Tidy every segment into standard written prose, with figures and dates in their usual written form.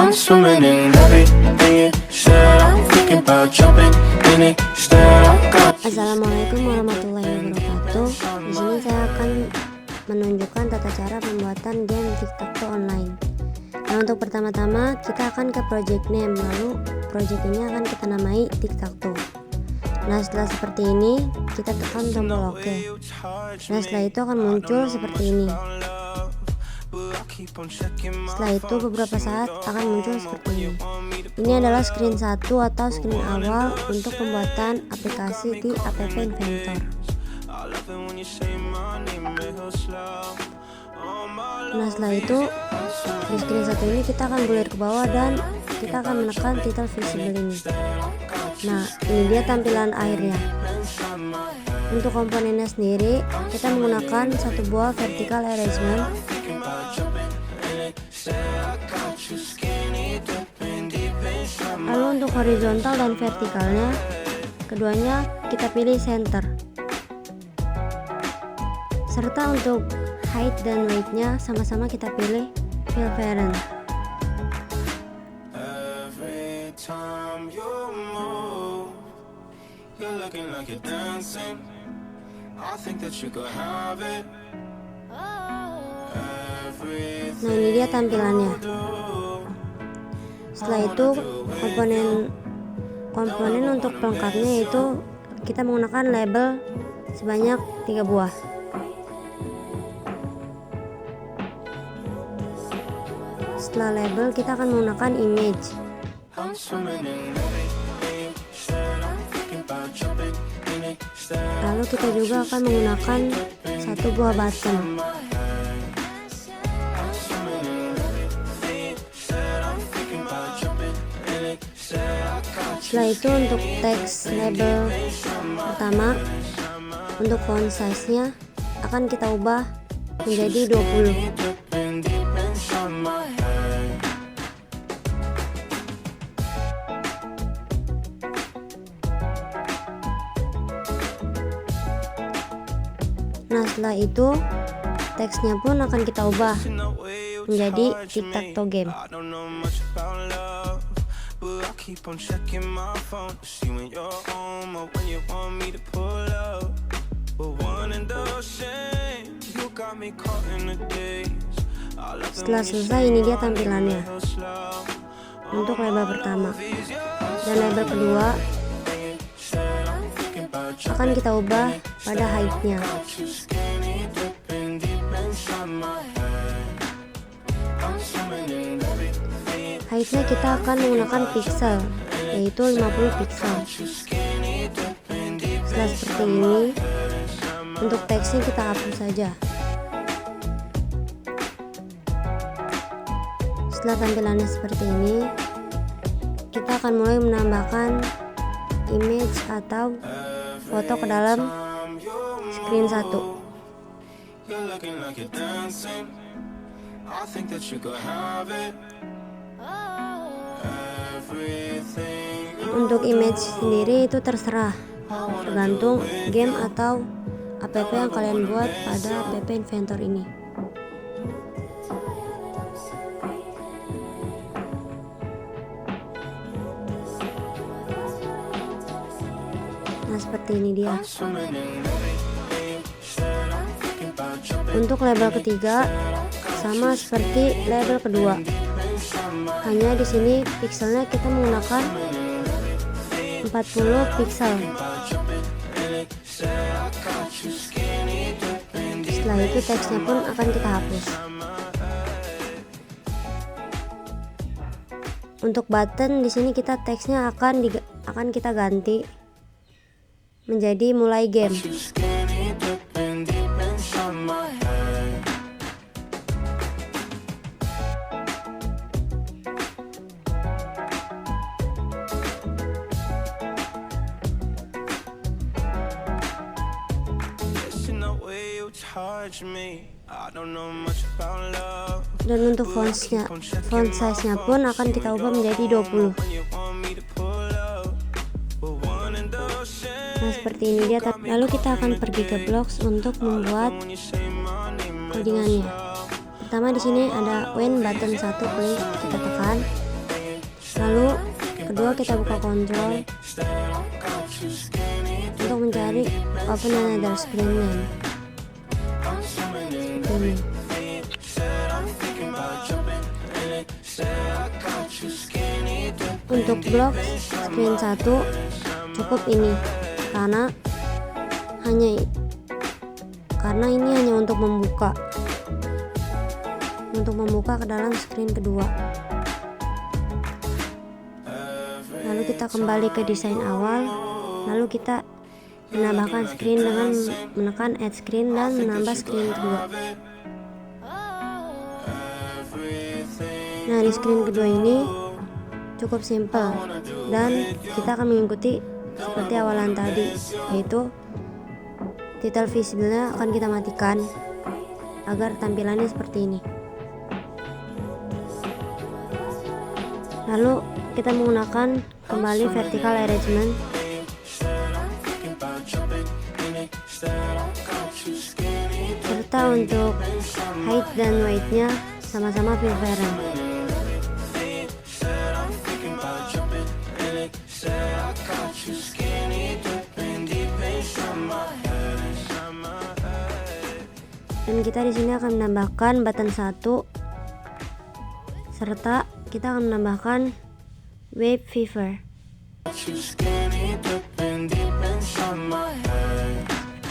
I'm swimming in everything you said. I'm thinking about jumping in it instead. Assalamualaikum warahmatullahi wabarakatuh. Di sini saya akan menunjukkan tata cara pembuatan game tic-tac-toe online. Nah, untuk pertama-tama kita akan ke project name, lalu project ini akan kita namai tic-tac-toe. Nah, setelah seperti ini kita tekan tombol OK. Nah, setelah itu akan muncul seperti ini. Setelah itu beberapa saat akan muncul seperti ini. Ini adalah screen 1 atau screen awal untuk pembuatan aplikasi di App Inventor. Nah, setelah itu di screen 1 ini kita akan gulir ke bawah dan kita akan menekan title visible ini. Nah, ini dia tampilan akhirnya. Untuk komponennya sendiri kita menggunakan satu buah vertical arrangement. Lalu untuk horizontal dan vertikalnya, keduanya kita pilih center. Serta untuk height dan weight-nya sama-sama kita pilih fill parent. Nah, ini dia tampilannya. Setelah itu komponen untuk pelengkapnya yaitu kita menggunakan label sebanyak 3 buah. Setelah label kita akan menggunakan image. Lalu kita juga akan menggunakan satu buah button. Setelah itu untuk teks label pertama, untuk font size nya akan kita ubah menjadi 20. Nah, setelah itu teksnya pun akan kita ubah menjadi tic-tac-toe game. Setelah selesai, ini dia tampilannya untuk label pertama. Dan label kedua akan kita ubah pada height-nya. Height-nya kita akan menggunakan pixel, yaitu 50 pixel. Setelah seperti ini, untuk teksnya kita hapus saja. Setelah tampilannya seperti ini, kita akan mulai menambahkan image atau foto ke dalam screen 1. Untuk image sendiri itu terserah, tergantung game atau app yang kalian buat pada App Inventor ini. Nah, seperti ini dia. Untuk label ketiga sama seperti label kedua. Hanya di sini pixelnya kita menggunakan 40 pixel. Setelah itu teksnya pun akan kita hapus. Untuk button di sini kita teksnya akan kita ganti menjadi mulai game. Dan untuk font size-nya pun akan kita ubah menjadi 20. Nah, seperti ini dia. Lalu kita akan pergi ke Blocks untuk membuat codingannya. Pertama di sini ada when button 1 klik, kita tekan. kedua kita buka control untuk mencari open another screen name. Ini. Untuk blok screen 1 cukup ini karena ini hanya untuk membuka ke dalam screen kedua. Lalu kita kembali ke desain awal, lalu kita menambahkan screen dengan menekan add screen dan menambah screen kedua. Nah, di screen kedua ini cukup simple dan kita akan mengikuti seperti awalan tadi, yaitu title visible-nya akan kita matikan agar tampilannya seperti ini. Lalu kita menggunakan kembali vertical arrangement serta untuk height dan weight-nya sama-sama preference. Dan kita di sini akan menambahkan button 1 serta kita akan menambahkan wave fever.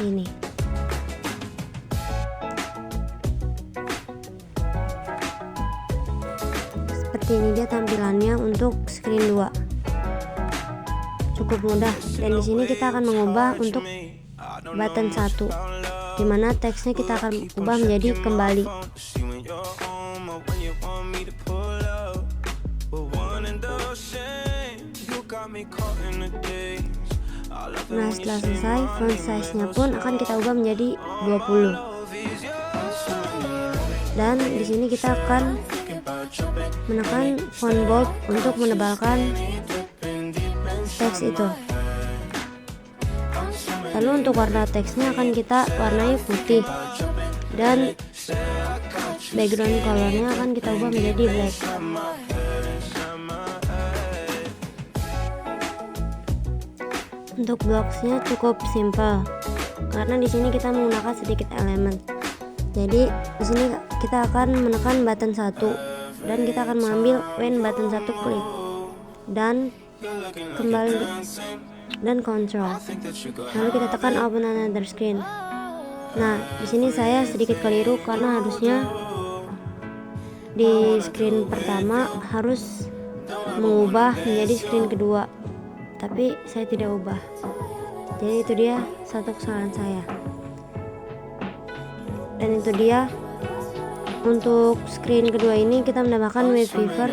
Ini. Seperti ini dia tampilannya untuk screen 2. Cukup mudah, dan di sini kita akan mengubah untuk button 1, dimana teksnya kita akan ubah menjadi kembali. Nah, setelah selesai, font size-nya pun akan kita ubah menjadi 20. Dan di sini kita akan menekan font bold untuk menebalkan teks itu. Lalu untuk warna teksnya akan kita warnai putih dan background colornya akan kita ubah menjadi black. Untuk blocksnya cukup simple karena di sini kita menggunakan sedikit elemen. Jadi di sini kita akan menekan button 1 dan kita akan mengambil when button 1 klik dan kembali dan control. Lalu kita tekan open another screen. Nah, di sini saya sedikit keliru karena harusnya di screen pertama harus mengubah menjadi screen kedua, tapi saya tidak ubah. Jadi itu dia satu kesalahan saya. Dan itu dia untuk screen kedua ini kita menambahkan wave fever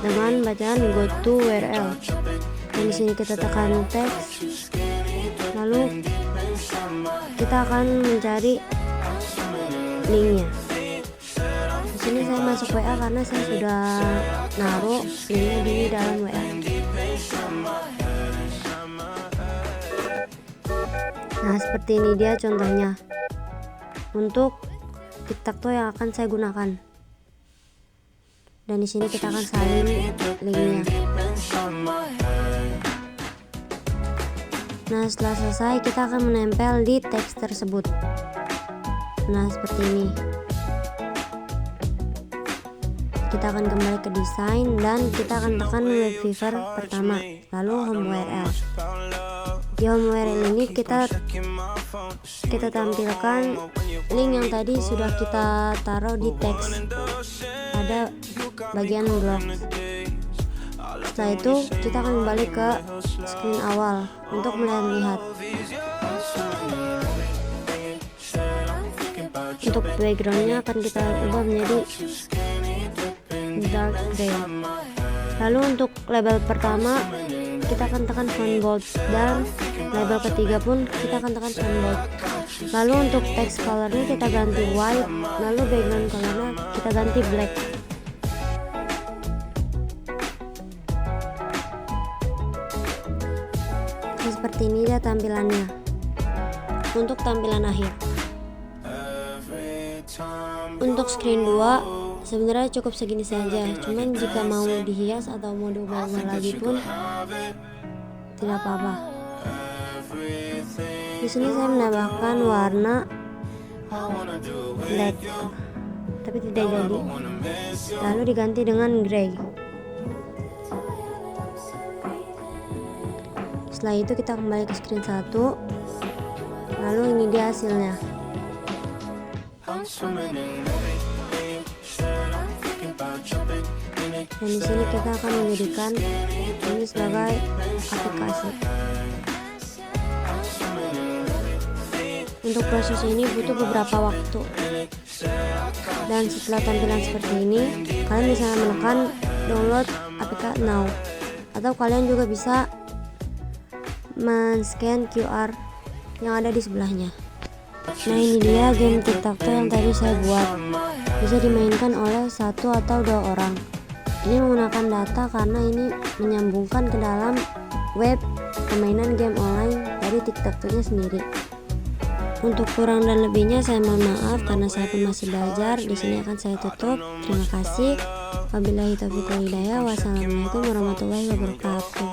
dengan bacaan go to URL. Dan di sini kita tekan teks, lalu kita akan mencari linknya. Di sini saya masuk WA karena saya sudah naruh linknya di dalam WA. Nah, seperti ini dia contohnya untuk tic-tac-toe yang akan saya gunakan. Dan di sini kita akan salin linknya. Nah, setelah selesai kita akan menempel di teks tersebut. Nah, seperti ini. Kita akan kembali ke desain dan kita akan tekan wave fever pertama, lalu home URL. Di home URL ini kita tampilkan link yang tadi sudah kita taruh di teks pada bagian blog. Setelah itu kita akan kembali ke screen awal untuk melihat. Untuk backgroundnya akan kita ubah menjadi dark gray. Lalu untuk label pertama kita akan tekan font bold dan label ketiga pun kita akan tekan font bold. Lalu untuk text colornya kita ganti white, lalu background colornya kita ganti black. Nah, seperti ini dia tampilannya. Untuk tampilan akhir, untuk screen 2 Sebenarnya cukup segini saja, cuman jika mau dihias atau mau diubah-ubah lagi pun tidak apa-apa. Di sini saya menambahkan warna black, tapi tidak jadi. Lalu diganti dengan grey. Setelah itu kita kembali ke screen 1. Lalu ini dia hasilnya. Dan di sini kita akan menjadikan ini sebagai aplikasi. Untuk proses ini butuh beberapa waktu. Dan setelah tampilan seperti ini, kalian bisa menekan download aplikasi now, atau kalian juga bisa men-scan QR yang ada di sebelahnya. Nah, ini dia game tic-tac-toe yang tadi saya buat. Bisa dimainkan oleh 1 atau 2 orang. Ini menggunakan data karena ini menyambungkan ke dalam web permainan game online dari tic-tac-toe-nya sendiri. Untuk kurang dan lebihnya saya mohon maaf karena saya pun masih belajar. Di sini akan saya tutup. Terima kasih. Wabillahi taufiq wal hidayah. Wassalamualaikum warahmatullahi wabarakatuh.